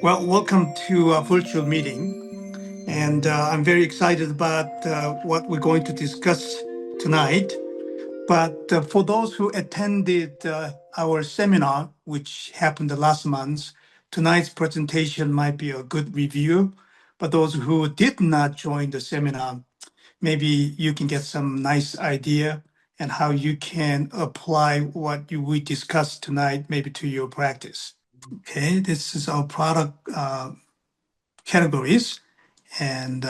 Well, welcome to a virtual meeting. And I'm very excited about what we're going to discuss tonight. But for those who attended our seminar, which happened last month, tonight's presentation might be a good review. But those who did not join the seminar, maybe you can get some nice idea and how you can apply what we discussed tonight maybe to your practice. Okay, this is our product categories. And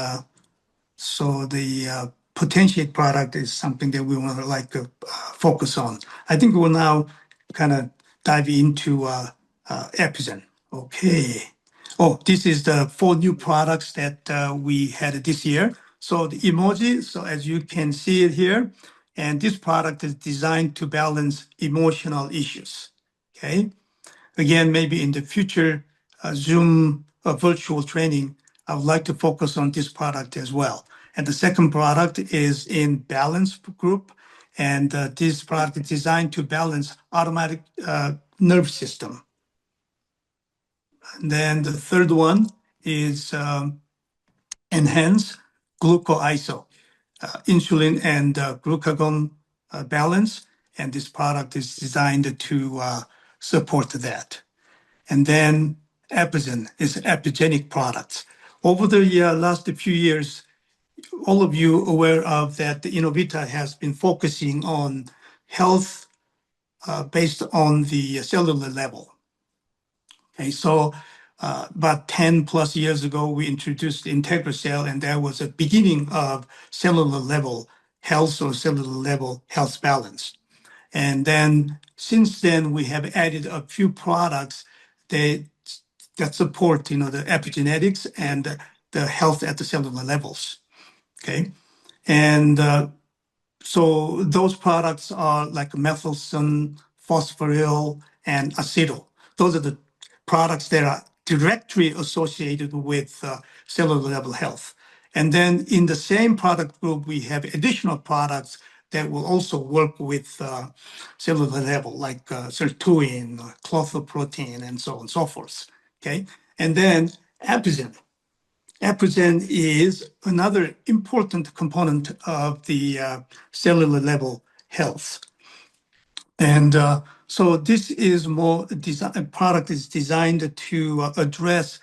so the potentiate product is something that we want to focus on. I think we'll now kind of dive into Epjen. Okay. Oh, this is the 4 new products that we had this year. So the emoji, so as you can see it here, and this product is designed to balance emotional issues. Okay. Again, maybe in the future Zoom virtual training, I would like to focus on this product as well. And the second product is in balance group. And this product is designed to balance automatic nerve system. And then the third one is enhance glucoiso, insulin and glucagon balance. And this product is designed to support that. And then Epjen is epigenic products. Over the last few years, all of you aware of that the Inno-Vita has been focusing on health based on the cellular level. Okay, so about 10 plus years ago, we introduced IntegraCell, and that was a beginning of cellular level health or cellular level health balance. And then since then, we have added a few products that support, the epigenetics and the health at the cellular levels. Okay, and so those products are like methylation, phosphoryl, and acetyl. Those are the products that are directly associated with cellular level health. And then in the same product group, we have additional products that will also work with cellular level, like sirtuin, clothoprotein, and so on and so forth. Okay, and then Epjen. Epjen is another important component of the cellular level health. And so this is more a product is designed to address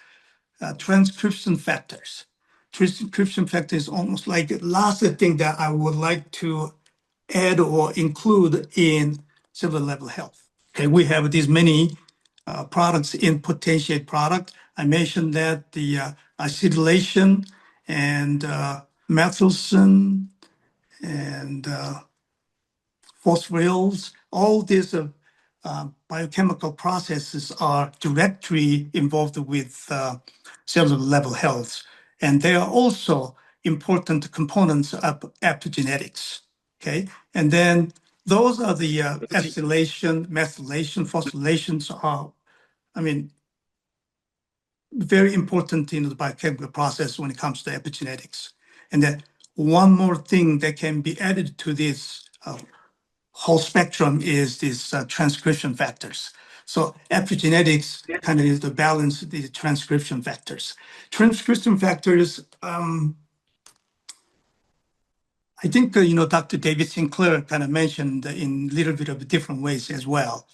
transcription factors. Transcription factor is almost like the last thing that I would like to add or include in cellular level health. Okay, we have these many products in potentiate product. I mentioned that the acetylation and methylation and phosphoryls, all these biochemical processes are directly involved with cellular level health. And they are also important components of epigenetics. Okay, and then those are the acetylation, methylation, phosphorylations are, very important in the biochemical process when it comes to epigenetics. And then one more thing that can be added to this whole spectrum is these transcription factors. So epigenetics kind of is to balance the transcription factors. Transcription factors, I think, Dr. David Sinclair kind of mentioned in a little bit of different ways as well.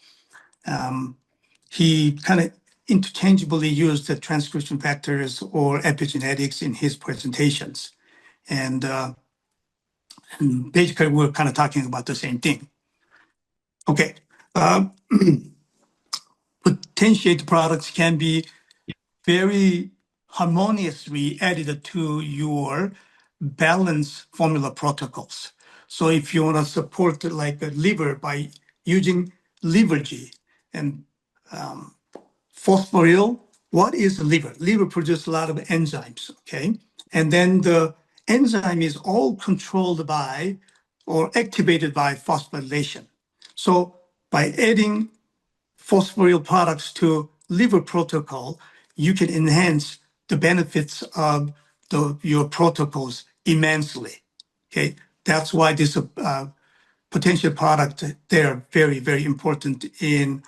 He kind of interchangeably used the transcription factors or epigenetics in his presentations. And basically, we're kind of talking about the same thing. Okay. Potentiate products can be very harmoniously added to your balance formula protocols. So if you want to support like a liver by using liver G and phosphoryl, what is liver? Liver produces a lot of enzymes, okay? And then the enzyme is all controlled by or activated by phosphorylation. So by adding phosphoryl products to liver protocol, you can enhance the benefits of your protocols immensely. Okay, that's why this potential product, they're very, very important in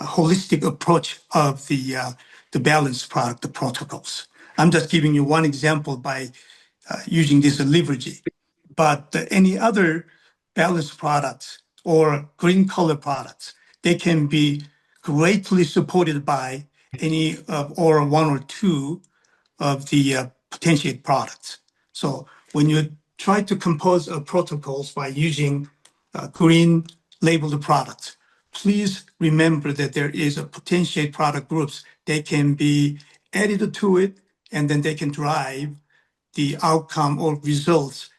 holistic approach of the balanced product, the protocols. I'm just giving you one example by using this Livergy. But any other balanced products or green color products, they can be greatly supported by any or one or two of the potentiate products. So when you try to compose protocols by using green labeled products, please remember that there is a potentiate product groups. They can be added to it, and then they can drive the outcome or results,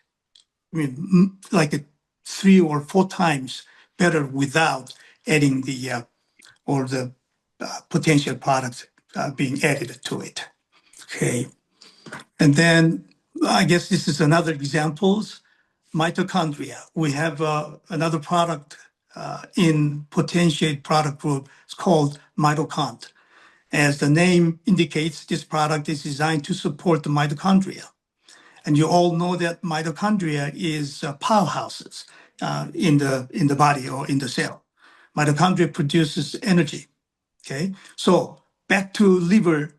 I mean, like 3 or 4 times better without adding the or the potential products being added to it. Okay. And then I guess this is another examples, mitochondria. We have another product in potentiate product group. It's called mitochond. As the name indicates, this product is designed to support the mitochondria. And you all know that mitochondria is powerhouses in the body or in the cell. Mitochondria produces energy. Okay, so back to liver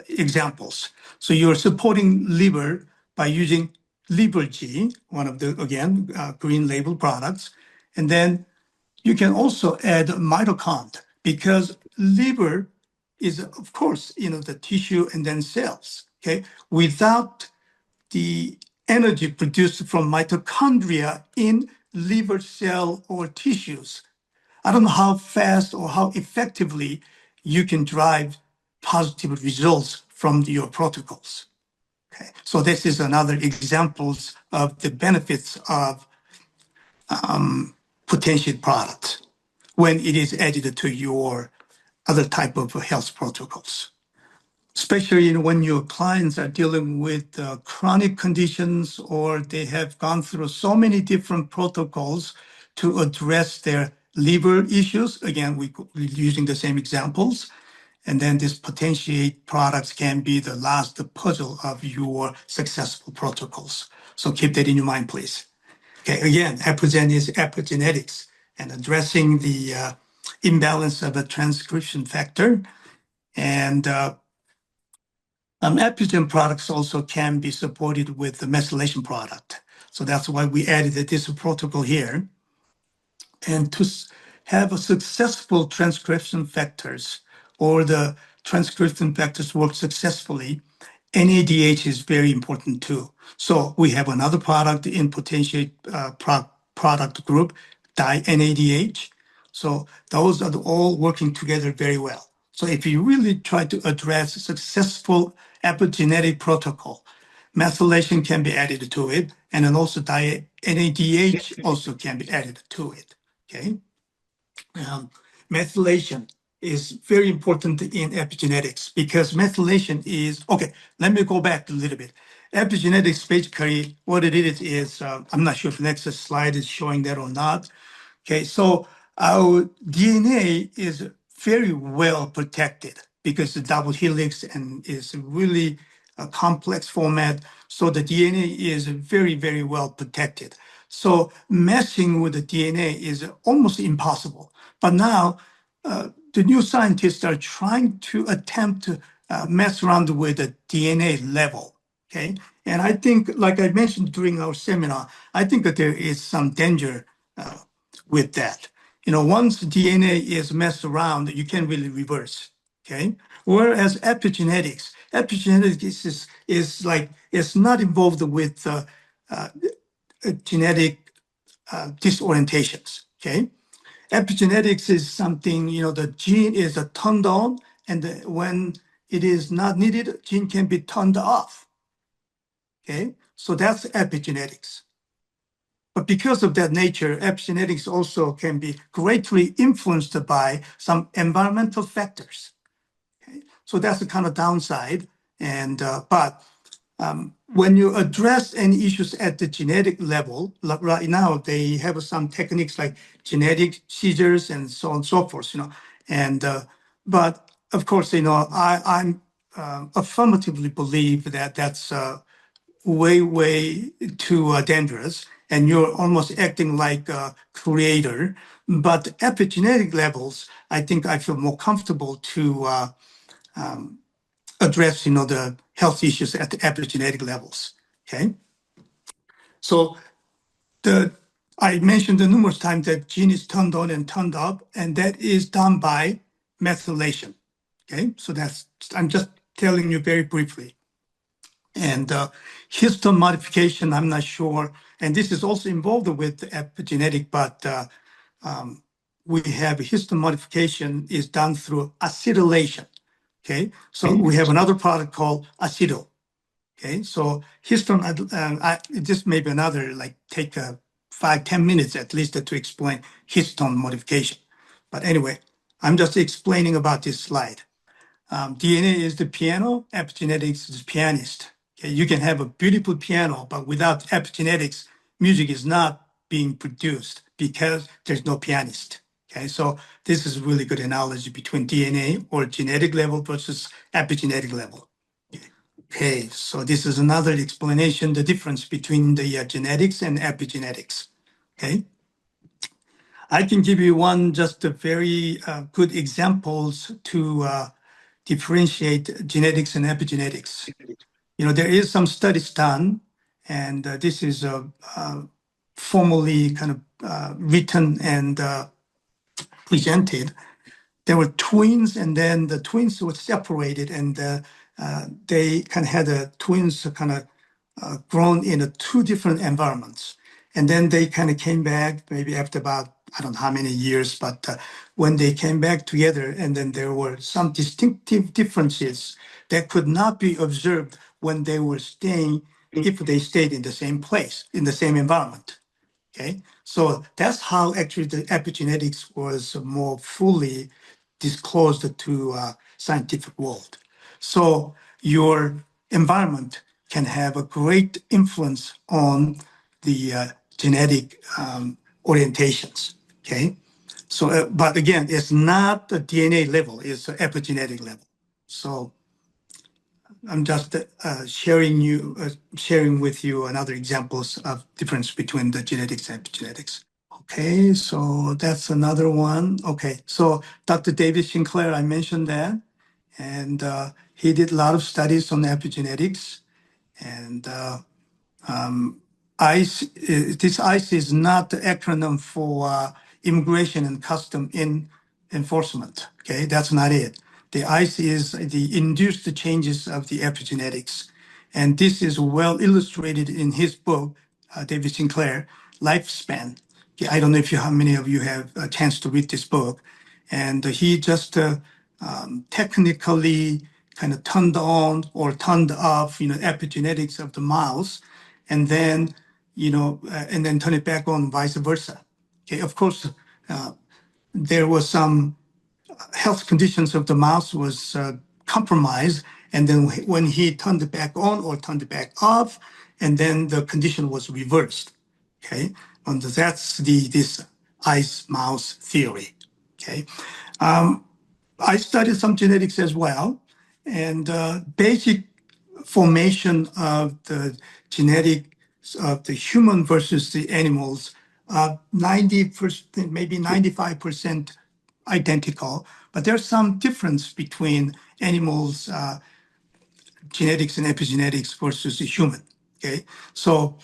examples. So you're supporting liver by using Livergy, one of the, again, green label products. And then you can also add mitochond because liver is, of course, the tissue and then cells. Okay, without the energy produced from mitochondria in liver cell or tissues, I don't know how fast or how effectively you can drive positive results from your protocols. Okay, so this is another examples of the benefits of potential products when it is added to your other type of health protocols. Especially when your clients are dealing with chronic conditions or they have gone through so many different protocols to address their liver issues. Again, we're using the same examples. And then these potentiate products can be the last puzzle of your successful protocols. So keep that in your mind, please. Okay, again, Epjen is epigenetics and addressing the imbalance of a transcription factor. And Epjen products also can be supported with the methylation product. So that's why we added this protocol here. And to have a successful transcription factors or the transcription factors work successfully, NADH is very important too. So we have another product in potential product group, NADH. So those are all working together very well. So if you really try to address successful epigenetic protocol, methylation can be added to it, and then also NADH also can be added to it. Okay. Methylation is very important in epigenetics because methylation is, okay, let me go back a little bit. Epigenetics, basically, what it is I'm not sure if the next slide is showing that or not. Okay, so our DNA is very well protected because the double helix and is really a complex format. So the DNA is very, very well protected. So messing with the DNA is almost impossible. But now the new scientists are trying to attempt to mess around with the DNA level. Okay, and I think, like I mentioned during our seminar, I think that there is some danger with that. Once DNA is messed around, you can't really reverse. Okay, whereas epigenetics is like it's not involved with genetic disorientations. Okay, epigenetics is something, the gene is turned on, and when it is not needed, gene can be turned off. Okay, so that's epigenetics. But because of that nature, epigenetics also can be greatly influenced by some environmental factors. Okay, so that's the kind of downside. And but when you address any issues at the genetic level, like right now they have some techniques like genetic seizures and so on and so forth. And but of course, I'm affirmatively believe that that's way too dangerous. and you're almost acting like a creator. But epigenetic levels, I think I feel more comfortable to address, the health issues at the epigenetic levels. Okay, so I mentioned the numerous times that gene is turned on and turned up, and that is done by methylation. Okay, so I'm just telling you very briefly. And histone modification, I'm not sure, and this is also involved with epigenetic, but we have histone modification is done through acetylation. Okay, so we have another product called acetyl. Okay, so histone, this may be another, like take 5-10 minutes at least to explain histone modification. But anyway, I'm just explaining about this slide. DNA is the piano, epigenetics is the pianist. Okay, you can have a beautiful piano, but without epigenetics, music is not being produced because there's no pianist. Okay, so this is a really good analogy between DNA or genetic level versus epigenetic level. Okay, so this is another explanation, the difference between the genetics and epigenetics. Okay, I can give you one just a very good examples to differentiate genetics and epigenetics. There is some studies done, and this is formally kind of written and presented. There were twins, and then the twins were separated, and they kind of had twins kind of grown in two different environments. And then they kind of came back maybe after about, I don't know how many years, but when they came back together, and then there were some distinctive differences that could not be observed when they were staying, if they stayed in the same place, in the same environment. Okay, so that's how actually the epigenetics was more fully disclosed to scientific world. So your environment can have a great influence on the genetic orientations. Okay, so but again, it's not the DNA level; it's the epigenetic level. So I'm just sharing with you another examples of difference between the genetics and epigenetics. Okay, so that's another one. Okay, so Dr. David Sinclair, I mentioned that, and he did a lot of studies on epigenetics. And ICE, this ICE is not the acronym for immigration and custom enforcement. Okay, that's not it. The ICE is the induced changes of the epigenetics. And this is well illustrated in his book, David Sinclair, Lifespan. Okay, I don't know how many of you have a chance to read this book. And he just technically kind of turned on or turned off, epigenetics of the mouse, and then, and then turn it back on, vice versa. Okay, of course, there was some health conditions of the mouse was compromised, and then when he turned it back on or turned it back off, and then the condition was reversed. Okay, and that's this ice mouse theory. Okay, I studied some genetics as well, and basic formation of the genetic of the human versus the animals, 90%, maybe 95% identical, but there's some difference between animals' genetics and epigenetics versus the human. Okay, so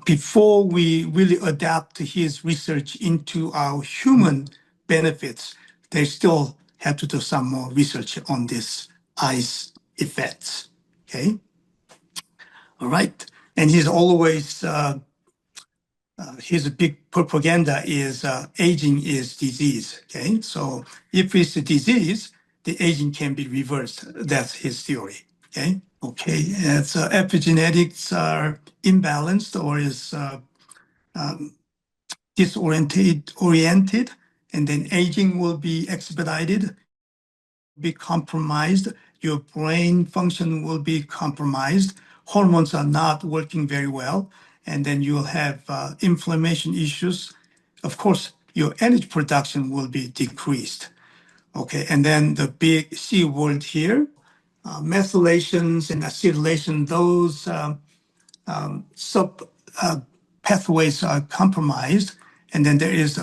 before we really adapt his research into our human benefits, they still have to do some more research on this ice effects. Okay, all right, and he's always his big propaganda is aging is disease. Okay, so if it's a disease, the aging can be reversed. That's his theory. Okay, okay, and so epigenetics are imbalanced or is disoriented, and then aging will be expedited, be compromised. Your brain function will be compromised. Hormones are not working very well, and then you'll have inflammation issues. Of course, your energy production will be decreased. Okay, and then the big C word here, methylations and acetylation, those pathways are compromised, and then there is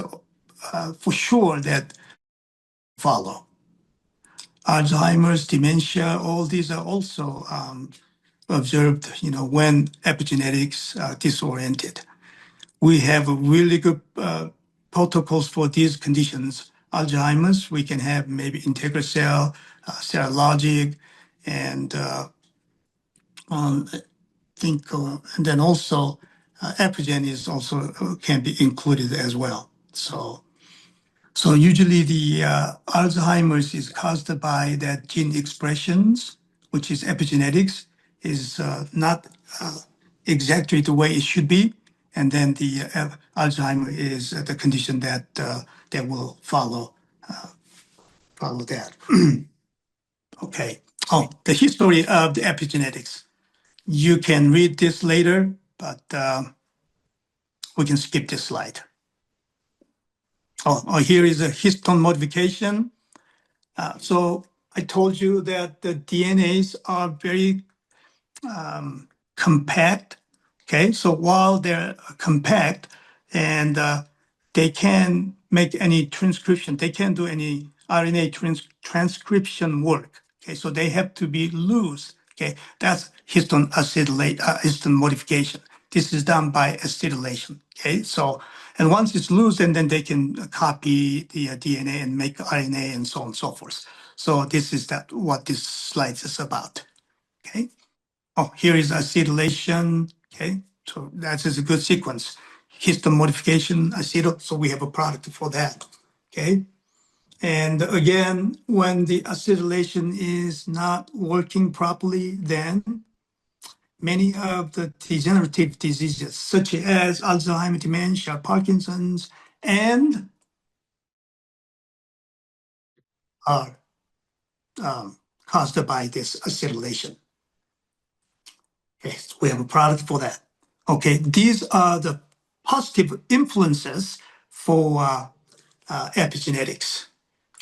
for sure that follow. Alzheimer's, dementia, all these are also observed, when epigenetics are disoriented. We have really good protocols for these conditions. Alzheimer's, we can have maybe integral cell, serologic, and and then also epigen is also can be included as well. So usually the Alzheimer's is caused by that gene expressions, which is epigenetics, is not exactly the way it should be. And then the Alzheimer is the condition that that will follow that. Okay. Oh, the history of the epigenetics. You can read this later, but we can skip this slide. Here is a histone modification. So I told you that the DNAs are very compact. Okay, so while they're compact and they can make any transcription, they can't do any RNA transcription work. Okay, so they have to be loose. Okay, that's histone modification. This is done by acetylation. Okay, so and once it's loose, and then they can copy the DNA and make RNA and so on and so forth. So this is what this slide is about. Okay. Oh, here is acetylation. Okay, so that is a good sequence. Histone modification, acetyl. So we have a product for that. Okay. And again, when the acetylation is not working properly, then many of the degenerative diseases, such as Alzheimer's, dementia, Parkinson's, and are caused by this acetylation. Okay, so we have a product for that. Okay, these are the positive influences for epigenetics.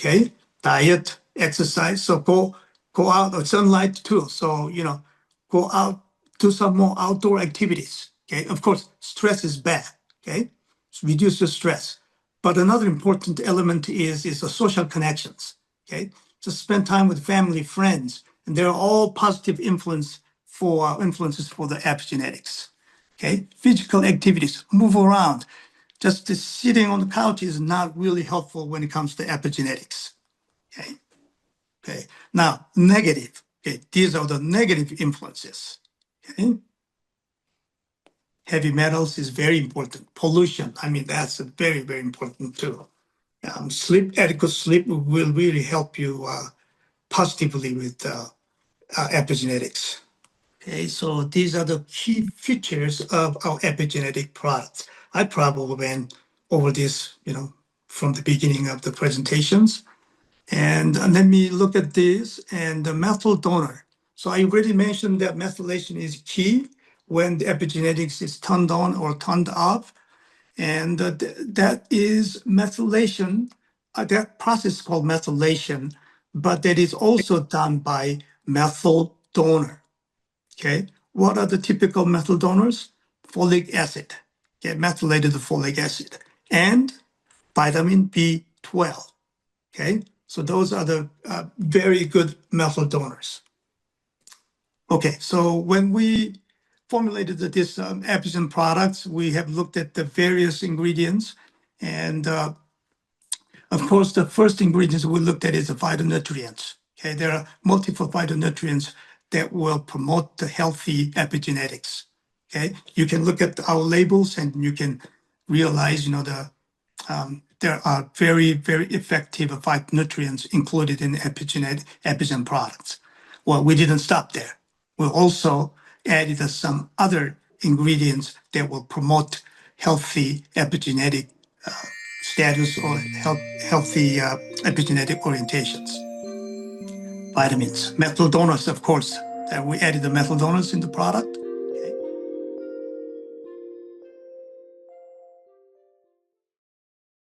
Okay, diet, exercise. So go out or sunlight too. So go out, do some more outdoor activities. Okay, of course, stress is bad. Okay, so reduce the stress. But another important element is the social connections. Okay, just spend time with family, friends, and they're all positive influences for the epigenetics. Okay, physical activities, move around. Just sitting on the couch is not really helpful when it comes to epigenetics. Okay. Okay. Now, negative. Okay, these are the negative influences. Okay. Heavy metals is very important. Pollution, I mean, that's very, very important too. Adequate sleep will really help you positively with epigenetics. Okay, so these are the key features of our epigenetic products. I probably went over this, from the beginning of the presentations. And let me look at this and the methyl donor. So I already mentioned that methylation is key when the epigenetics is turned on or turned off. And that is methylation, that process is called methylation, but that is also done by methyl donor. Okay, what are the typical methyl donors? Folic acid, okay, methylated folic acid, and vitamin B12. Okay, so those are the very good methyl donors. Okay, so when we formulated this Epson products, we have looked at the various ingredients, and of course, the first ingredients we looked at is the phytonutrients. Okay, there are multiple phytonutrients that will promote the healthy epigenetics. Okay, you can look at our labels and you can realize, there are very, very effective phytonutrients included in Epigen products. Well, we didn't stop there. We also added some other ingredients that will promote healthy epigenetic status or healthy epigenetic orientations. Vitamins, methyl donors, of course. We added the methyl donors in the product.